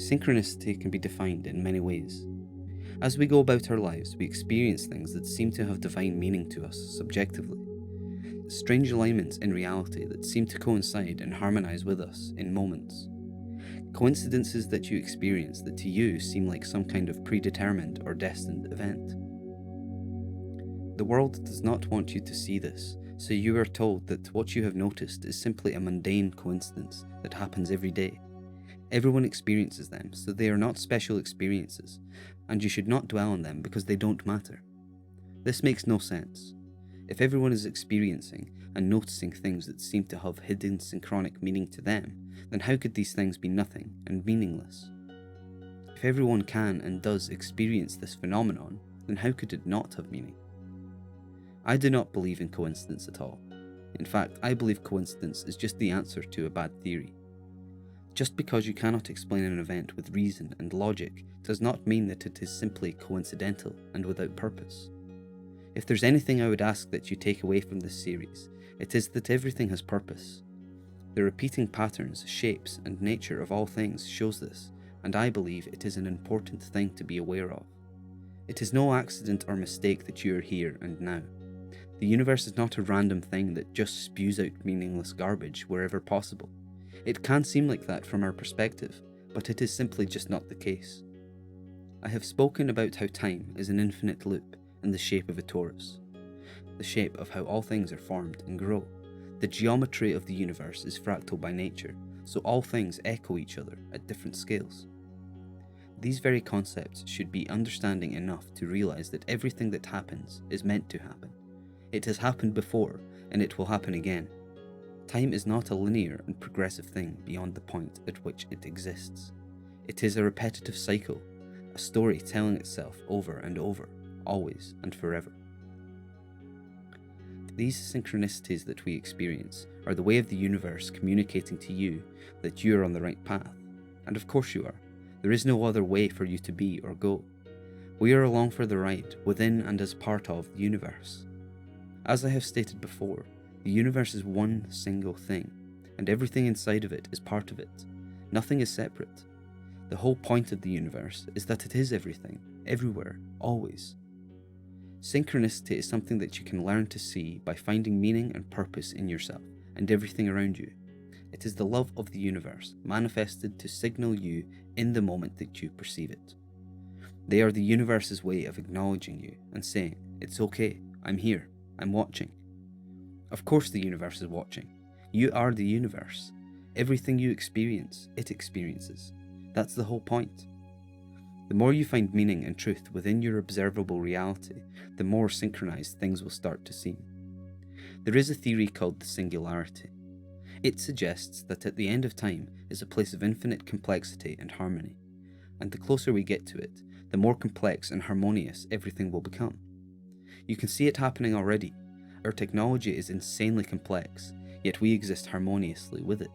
Synchronicity can be defined in many ways. As we go about our lives, we experience things that seem to have divine meaning to us subjectively. Strange alignments in reality that seem to coincide and harmonize with us in moments. Coincidences that you experience that to you seem like some kind of predetermined or destined event. The world does not want you to see this, so you are told that what you have noticed is simply a mundane coincidence that happens every day. Everyone experiences them, so they are not special experiences, and you should not dwell on them because they don't matter. This makes no sense. If everyone is experiencing and noticing things that seem to have hidden synchronic meaning to them, then how could these things be nothing and meaningless? If everyone can and does experience this phenomenon, then how could it not have meaning? I do not believe in coincidence at all. In fact, I believe coincidence is just the answer to a bad theory. Just because you cannot explain an event with reason and logic does not mean that it is simply coincidental and without purpose. If there's anything I would ask that you take away from this series, it is that everything has purpose. The repeating patterns, shapes, and nature of all things shows this, and I believe it is an important thing to be aware of. It is no accident or mistake that you are here and now. The universe is not a random thing that just spews out meaningless garbage wherever possible. It can seem like that from our perspective, but it is simply just not the case. I have spoken about how time is an infinite loop in the shape of a torus, the shape of how all things are formed and grow. The geometry of the universe is fractal by nature, so all things echo each other at different scales. These very concepts should be understanding enough to realize that everything that happens is meant to happen. It has happened before, and it will happen again. Time is not a linear and progressive thing beyond the point at which it exists. It is a repetitive cycle, a story telling itself over and over, always and forever. These synchronicities that we experience are the way of the universe communicating to you that you are on the right path. And of course you are. There is no other way for you to be or go. We are along for the ride, within and as part of the universe. As I have stated before, the universe is one single thing, and everything inside of it is part of it. Nothing is separate. The whole point of the universe is that it is everything, everywhere, always. Synchronicity is something that you can learn to see by finding meaning and purpose in yourself and everything around you. It is the love of the universe manifested to signal you in the moment that you perceive it. They are the universe's way of acknowledging you and saying, "It's okay, I'm here, I'm watching." Of course the universe is watching. You are the universe. Everything you experience, it experiences. That's the whole point. The more you find meaning and truth within your observable reality, the more synchronized things will start to seem. There is a theory called the singularity. It suggests that at the end of time is a place of infinite complexity and harmony, and the closer we get to it, the more complex and harmonious everything will become. You can see it happening already. Our technology is insanely complex, yet we exist harmoniously with it.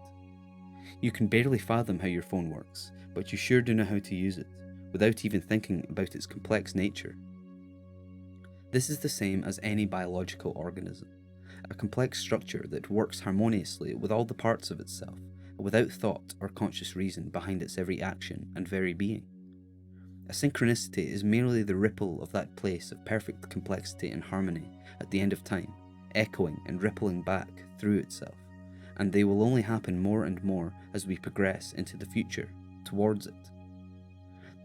You can barely fathom how your phone works, but you sure do know how to use it, without even thinking about its complex nature. This is the same as any biological organism, a complex structure that works harmoniously with all the parts of itself, without thought or conscious reason behind its every action and very being. A synchronicity is merely the ripple of that place of perfect complexity and harmony at the end of time, echoing and rippling back through itself, and they will only happen more and more as we progress into the future, towards it.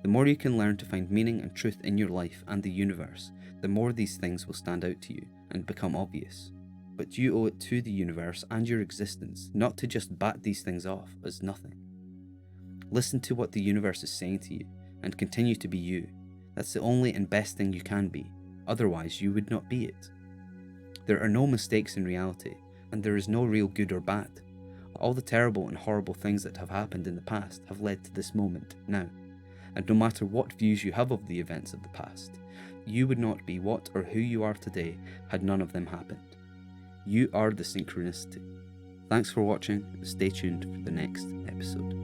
The more you can learn to find meaning and truth in your life and the universe, the more these things will stand out to you and become obvious. But you owe it to the universe and your existence not to just bat these things off as nothing. Listen to what the universe is saying to you and continue to be you. That's the only and best thing you can be, otherwise you would not be it. There are no mistakes in reality, and there is no real good or bad. All the terrible and horrible things that have happened in the past have led to this moment now, and no matter what views you have of the events of the past, you would not be what or who you are today had none of them happened. You are the synchronicity. Thanks for watching, and stay tuned for the next episode.